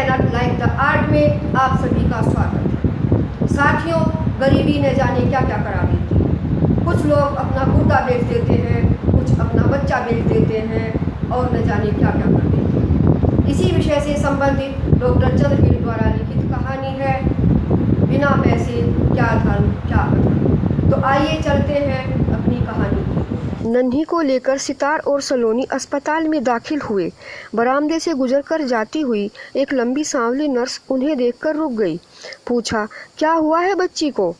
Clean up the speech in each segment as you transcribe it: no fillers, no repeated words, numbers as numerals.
Cannot like the art में आप सभी का स्वागत है। साथियों, गरीबी न जाने क्या क्या करा देती है। कुछ लोग अपना गुर्दा बेच देते हैं, कुछ अपना बच्चा बेच देते हैं और न जाने क्या क्या कर देते हैं। इसी विषय से संबंधित डॉक्टर चंद्रवीर द्वारा लिखित कहानी है, बिना पैसे क्या धर्म क्या अधर्म। तो आइए चलते हैं अपनी कहानी। नन्ही को लेकर सितार और सलोनी अस्पताल में दाखिल हुए। बरामदे से गुजरकर जाती हुई एक लंबी सांवली नर्स उन्हें देखकर रुक गई। पूछा, क्या हुआ है बच्ची को?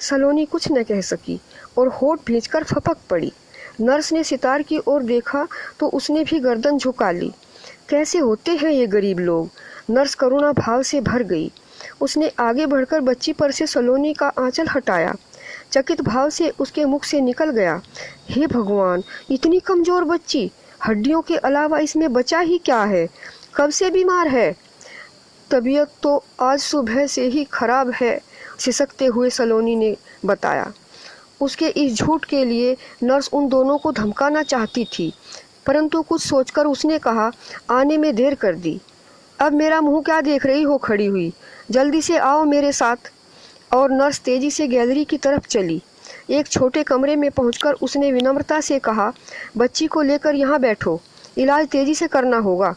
सलोनी कुछ न कह सकी और होठ भींचकर फपक पड़ी। नर्स ने सितार की ओर देखा तो उसने भी गर्दन झुका ली। कैसे होते हैं ये गरीब लोग? नर्स करुणा भाव से भर गई। उसने आगे बढ़कर बच्ची पर से सलोनी का आंचल हटाया। चकित भाव से उसके मुख से निकल गया, हे भगवान, इतनी कमजोर बच्ची, हड्डियों के अलावा इसमें बचा ही क्या है? कब से बीमार है? तबीयत तो आज सुबह से ही खराब है, सिसकते हुए सलोनी ने बताया। उसके इस झूठ के लिए नर्स उन दोनों को धमकाना चाहती थी, परंतु कुछ सोचकर उसने कहा, आने में देर कर दी। अब मेरा मुंह क्या देख रही हो खड़ी हुई? जल्दी से आओ मेरे साथ। और नर्स तेजी से गैलरी की तरफ चली। एक छोटे कमरे में पहुंचकर उसने विनम्रता से कहा, बच्ची को लेकर यहाँ बैठो, इलाज तेजी से करना होगा।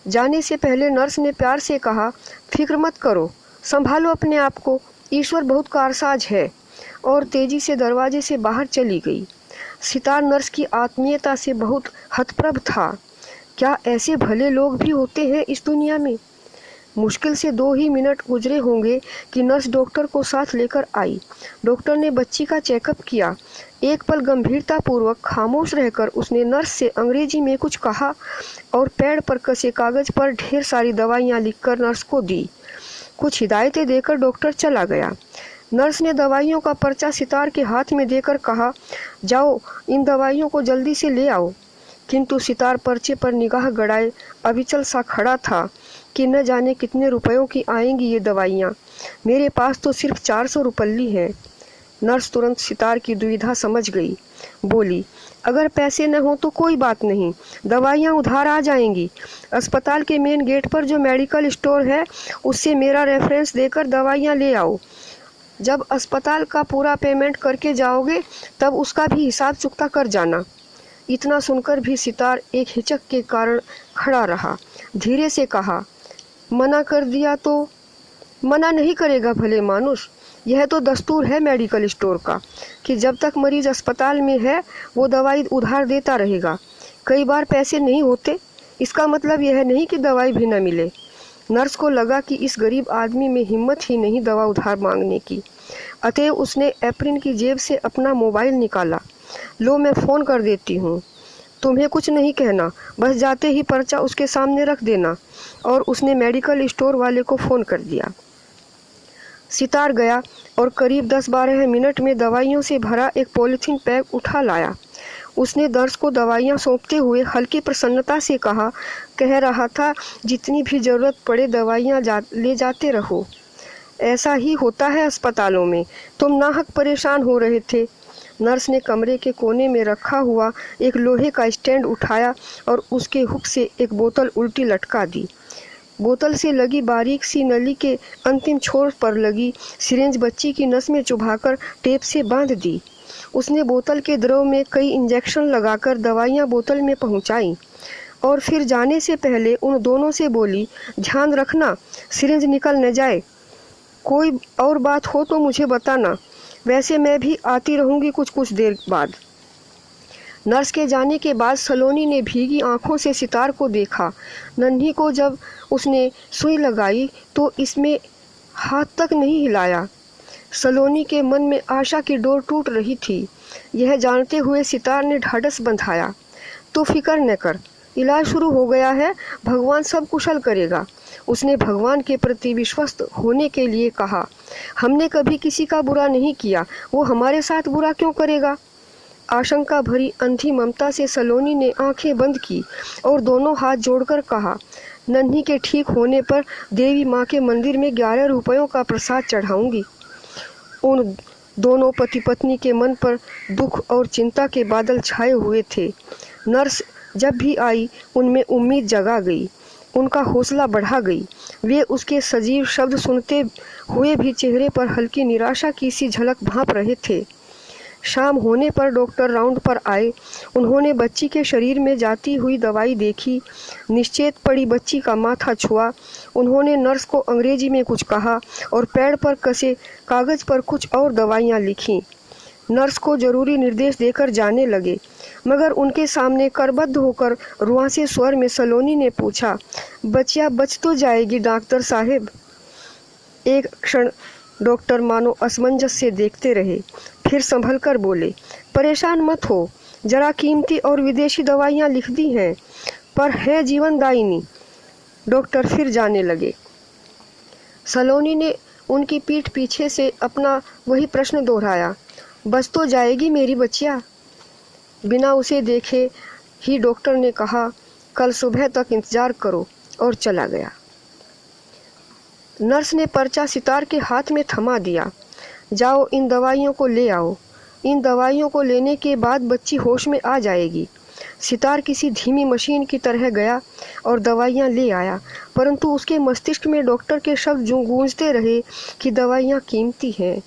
जाने से पहले नर्स ने प्यार से कहा, फिक्र मत करो, संभालो अपने आप को, ईश्वर बहुत कारसाज है। और तेजी से दरवाजे से बाहर चली गई। सितार नर्स की आत्मीयता से बहुत हतप्रभ था। क्या ऐसे भले लोग भी होते हैं इस दुनिया में? मुश्किल से 2 ही मिनट गुजरे होंगे कि नर्स डॉक्टर को साथ लेकर आई। डॉक्टर ने बच्ची का चेकअप किया। एक पल गंभीरतापूर्वक खामोश रहकर उसने नर्स से अंग्रेजी में कुछ कहा और पैड पर कसे कागज पर ढेर सारी दवाइयां लिखकर नर्स को दी। कुछ हिदायतें देकर डॉक्टर चला गया। नर्स ने दवाइयों का पर्चा सितार के हाथ में देकर कहा, जाओ इन दवाइयों को जल्दी से ले आओ। किंतु सितार पर्चे पर निगाह गड़ाए अविचल सा खड़ा था कि न जाने कितने रुपयों की आएंगी ये दवाइयाँ। मेरे पास तो सिर्फ 400 रुपल्ली हैं। नर्स तुरंत सितार की दुविधा समझ गई। बोली, अगर पैसे न हो तो कोई बात नहीं, दवाइयाँ उधार आ जाएंगी। अस्पताल के मेन गेट पर जो मेडिकल स्टोर है उससे मेरा रेफरेंस देकर दवाइयाँ ले आओ। जब अस्पताल का पूरा पेमेंट करके जाओगे तब उसका भी हिसाब चुकता कर जाना। इतना सुनकर भी सितार एक हिचक के कारण खड़ा रहा। धीरे से कहा, मना कर दिया तो? मना नहीं करेगा भले मानुष। यह तो दस्तूर है मेडिकल स्टोर का कि जब तक मरीज अस्पताल में है वो दवाई उधार देता रहेगा। कई बार पैसे नहीं होते, इसका मतलब यह नहीं कि दवाई भी न मिले। नर्स को लगा कि इस गरीब आदमी में हिम्मत ही नहीं दवा उधार मांगने की। अतएव उसने एप्रिन की जेब से अपना मोबाइल निकाला। लो, मैं फ़ोन कर देती हूँ, तुम्हें कुछ नहीं कहना, बस जाते ही पर्चा उसके सामने रख देना। और उसने मेडिकल स्टोर वाले को फ़ोन कर दिया। सितार गया और करीब 10-12 मिनट में दवाइयों से भरा एक पॉलीथीन पैक उठा लाया। उसने नर्स को दवाइयाँ सौंपते हुए हल्की प्रसन्नता से कहा, कह रहा था जितनी भी ज़रूरत पड़े दवाइयाँ ले जाते रहो। ऐसा ही होता है अस्पतालों में, तुम नाहक परेशान हो रहे थे। नर्स ने कमरे के कोने में रखा हुआ एक लोहे का स्टैंड उठाया और उसके हुक से एक बोतल उल्टी लटका दी। बोतल से लगी बारीक सी नली के अंतिम छोर पर लगी सिरिंज बच्ची की नस में चुभाकर टेप से बांध दी। उसने बोतल के द्रव में कई इंजेक्शन लगाकर दवाइयाँ बोतल में पहुँचाईं और फिर जाने से पहले उन दोनों से बोली, ध्यान रखना सिरिंज निकल न जाए। कोई और बात हो तो मुझे बताना, वैसे मैं भी आती रहूँगी कुछ देर बाद। नर्स के जाने के बाद सलोनी ने भीगी आंखों से सितार को देखा। नन्ही को जब उसने सुई लगाई तो इसमें हाथ तक नहीं हिलाया। सलोनी के मन में आशा की डोर टूट रही थी। यह जानते हुए सितार ने ढाढ़स बंधाया, तो फिक्र न कर, इलाज शुरू हो गया है, भगवान सब कुशल करेगा। उसने भगवान के प्रति विश्वस्त होने के लिए कहा, हमने कभी किसी का बुरा नहीं किया, वो हमारे साथ बुरा क्यों करेगा? आशंका भरी अंधी ममता से सलोनी ने आंखें बंद की और दोनों हाथ जोड़कर कहा, नन्ही के ठीक होने पर देवी माँ के मंदिर में 11 रुपयों का प्रसाद चढ़ाऊंगी। उन दोनों पति पत्नी के मन पर दुख और चिंता के बादल छाए हुए थे। नर्स जब भी आई उनमें उम्मीद जगा गई। उनका हौसला बढ़ा गई। वे उसके सजीव शब्द सुनते हुए भी चेहरे पर हल्की निराशा की सी झलक भांप रहे थे। शाम होने पर डॉक्टर राउंड पर आए। उन्होंने बच्ची के शरीर में जाती हुई दवाई देखी, निश्चेत पड़ी बच्ची का माथा छुआ। उन्होंने नर्स को अंग्रेजी में कुछ कहा और पैड पर कसे कागज़ पर कुछ और दवाइयाँ लिखीं। नर्स को जरूरी निर्देश देकर जाने लगे, मगर उनके सामने करबद्ध होकर रुआंसे स्वर में सलोनी ने पूछा, बच्चिया बच तो जाएगी डॉक्टर साहब? एक क्षण डॉक्टर मानो असमंजस से देखते रहे, फिर संभल कर बोले, परेशान मत हो, जरा कीमती और विदेशी दवाइयाँ लिख दी हैं, पर है जीवनदायिनी। डॉक्टर फिर जाने लगे। सलोनी ने उनकी पीठ पीछे से अपना वही प्रश्न दोहराया, बच तो जाएगी मेरी बच्चिया? बिना उसे देखे ही डॉक्टर ने कहा, कल सुबह तक इंतज़ार करो, और चला गया। नर्स ने पर्चा सितार के हाथ में थमा दिया। जाओ इन दवाइयों को ले आओ। इन दवाइयों को लेने के बाद बच्ची होश में आ जाएगी। सितार किसी धीमी मशीन की तरह गया और दवाइयाँ ले आया, परंतु उसके मस्तिष्क में डॉक्टर के शब्द जो गूंजते रहे कि दवाइयाँ कीमती हैं।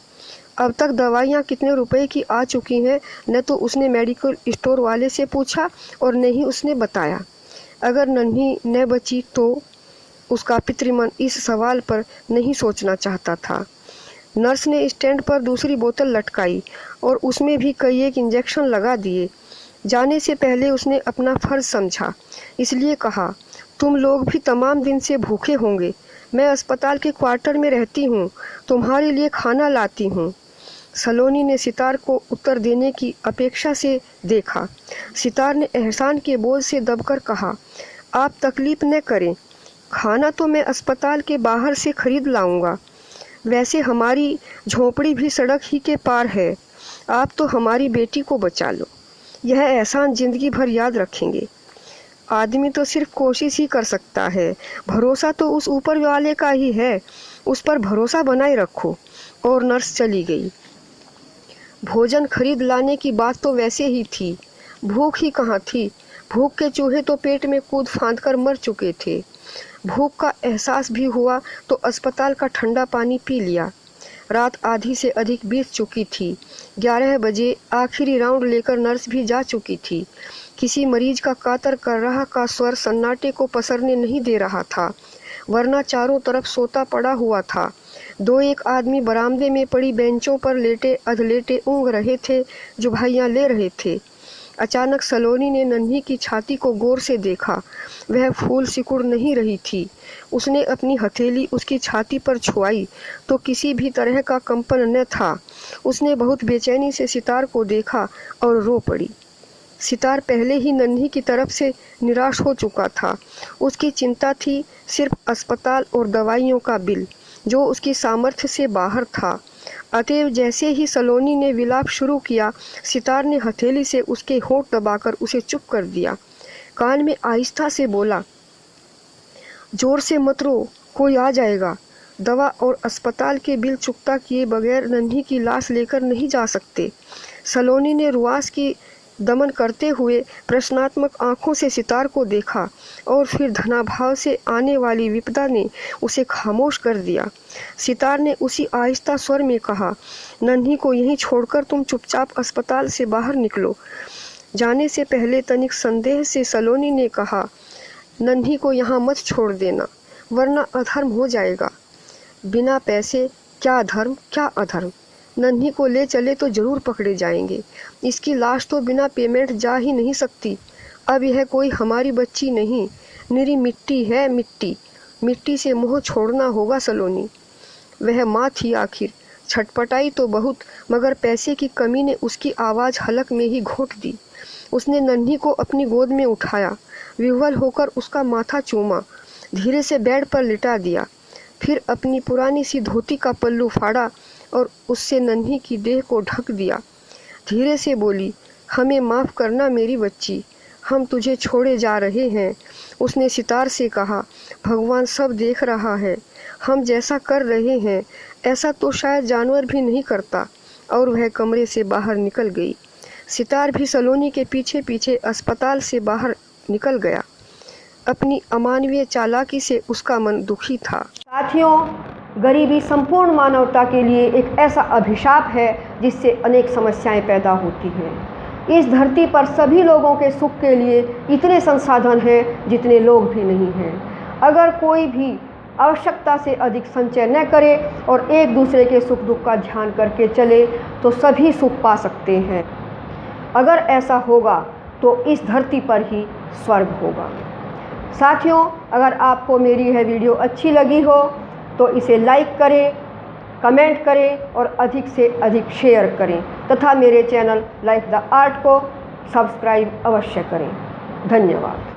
अब तक दवाइयाँ कितने रुपए की आ चुकी हैं, न तो उसने मेडिकल स्टोर वाले से पूछा और न ही उसने बताया। अगर नन्ही न बची तो उसका पितृमन इस सवाल पर नहीं सोचना चाहता था। नर्स ने स्टैंड पर दूसरी बोतल लटकाई और उसमें भी कई एक इंजेक्शन लगा दिए। जाने से पहले उसने अपना फर्ज समझा, इसलिए कहा, तुम लोग भी तमाम दिन से भूखे होंगे। मैं अस्पताल के क्वार्टर में रहती हूँ, तुम्हारे लिए खाना लाती हूँ। सलोनी ने सितार को उत्तर देने की अपेक्षा से देखा। सितार ने एहसान के बोझ से दबकर कहा, आप तकलीफ न करें, खाना तो मैं अस्पताल के बाहर से खरीद लाऊंगा। वैसे हमारी झोपड़ी भी सड़क ही के पार है। आप तो हमारी बेटी को बचा लो, यह एहसान जिंदगी भर याद रखेंगे। आदमी तो सिर्फ कोशिश ही कर सकता है, भरोसा तो उस ऊपर वाले का ही है, उस पर भरोसा बनाए रखो। और नर्स चली गई। भोजन खरीद लाने की बात तो वैसे ही थी, भूख ही कहाँ थी। भूख के चूहे तो पेट में कूद फांद कर मर चुके थे। भूख का एहसास भी हुआ तो अस्पताल का ठंडा पानी पी लिया। रात आधी से अधिक बीत चुकी थी। 11 बजे आखिरी राउंड लेकर नर्स भी जा चुकी थी। किसी मरीज का कातर कर रहा का स्वर सन्नाटे को पसरने नहीं दे रहा था, वरना चारों तरफ सोता पड़ा हुआ था। 2-1 आदमी बरामदे में पड़ी बेंचों पर लेटे अधलेटे ऊँघ रहे थे, जो भाइयाँ ले रहे थे। अचानक सलोनी ने नन्ही की छाती को गौर से देखा। वह फूल सिकुड़ नहीं रही थी। उसने अपनी हथेली उसकी छाती पर छुआई तो किसी भी तरह का कंपन न था। उसने बहुत बेचैनी से सितार को देखा और रो पड़ी। सितार पहले ही नन्ही की तरफ से निराश हो चुका था। उसकी चिंता थी सिर्फ अस्पताल और दवाइयों का बिल, जो उसकी सामर्थ्य से बाहर था। अतएव जैसे ही सलोनी ने विलाप शुरू किया, सितार ने हथेली से उसके होंठ दबाकर उसे चुप कर दिया। कान में आहिस्ता से बोला, जोर से मत रो, कोई आ जाएगा। दवा और अस्पताल के बिल चुकता किए बगैर नन्ही की लाश लेकर नहीं जा सकते। सलोनी ने रुआस की दमन करते हुए प्रश्नात्मक आंखों से सितार को देखा और फिर धनाभाव से आने वाली विपदा ने उसे खामोश कर दिया। सितार ने उसी आहिस्ता स्वर में कहा, नन्ही को यहीं छोड़कर तुम चुपचाप अस्पताल से बाहर निकलो। जाने से पहले तनिक संदेह से सलोनी ने कहा, नन्ही को यहाँ मत छोड़ देना, वरना अधर्म हो जाएगा। बिना पैसे क्या धर्म क्या अधर्म, नन्ही को ले चले तो जरूर पकड़े जाएंगे। इसकी लाश तो बिना पेमेंट जा ही नहीं सकती। अब यह कोई हमारी बच्ची नहीं, निरी मिट्टी है, मिट्टी। मिट्टी से मोह छोड़ना होगा सलोनी। वह माँ थी आखिर, छटपटाई तो बहुत, मगर पैसे की कमी ने उसकी आवाज़ हलक में ही घोंट दी। उसने नन्ही को अपनी गोद में उठाया, विह्वल होकर उसका माथा चूमा, धीरे से बेड पर लिटा दिया। फिर अपनी पुरानी सी धोती का पल्लू फाड़ा और उससे नन्ही की देह को ढक दिया। धीरे से बोली, हमें माफ़ करना मेरी बच्ची, हम तुझे छोड़े जा रहे हैं। उसने सितार से कहा, भगवान सब देख रहा है, हम जैसा कर रहे हैं ऐसा तो शायद जानवर भी नहीं करता। और वह कमरे से बाहर निकल गई। सितार भी सलोनी के पीछे पीछे अस्पताल से बाहर निकल गया। अपनी अमानवीय चालाकी से उसका मन दुखी था। साथियों, गरीबी संपूर्ण मानवता के लिए एक ऐसा अभिशाप है जिससे अनेक समस्याएं पैदा होती हैं। इस धरती पर सभी लोगों के सुख के लिए इतने संसाधन हैं जितने लोग भी नहीं हैं। अगर कोई भी आवश्यकता से अधिक संचय न करे और एक दूसरे के सुख दुख का ध्यान करके चले तो सभी सुख पा सकते हैं। अगर ऐसा होगा तो इस धरती पर ही स्वर्ग होगा। साथियों, अगर आपको मेरी यह वीडियो अच्छी लगी हो तो इसे लाइक करें, कमेंट करें और अधिक से अधिक शेयर करें तथा मेरे चैनल लाइफ द आर्ट को सब्सक्राइब अवश्य करें। धन्यवाद।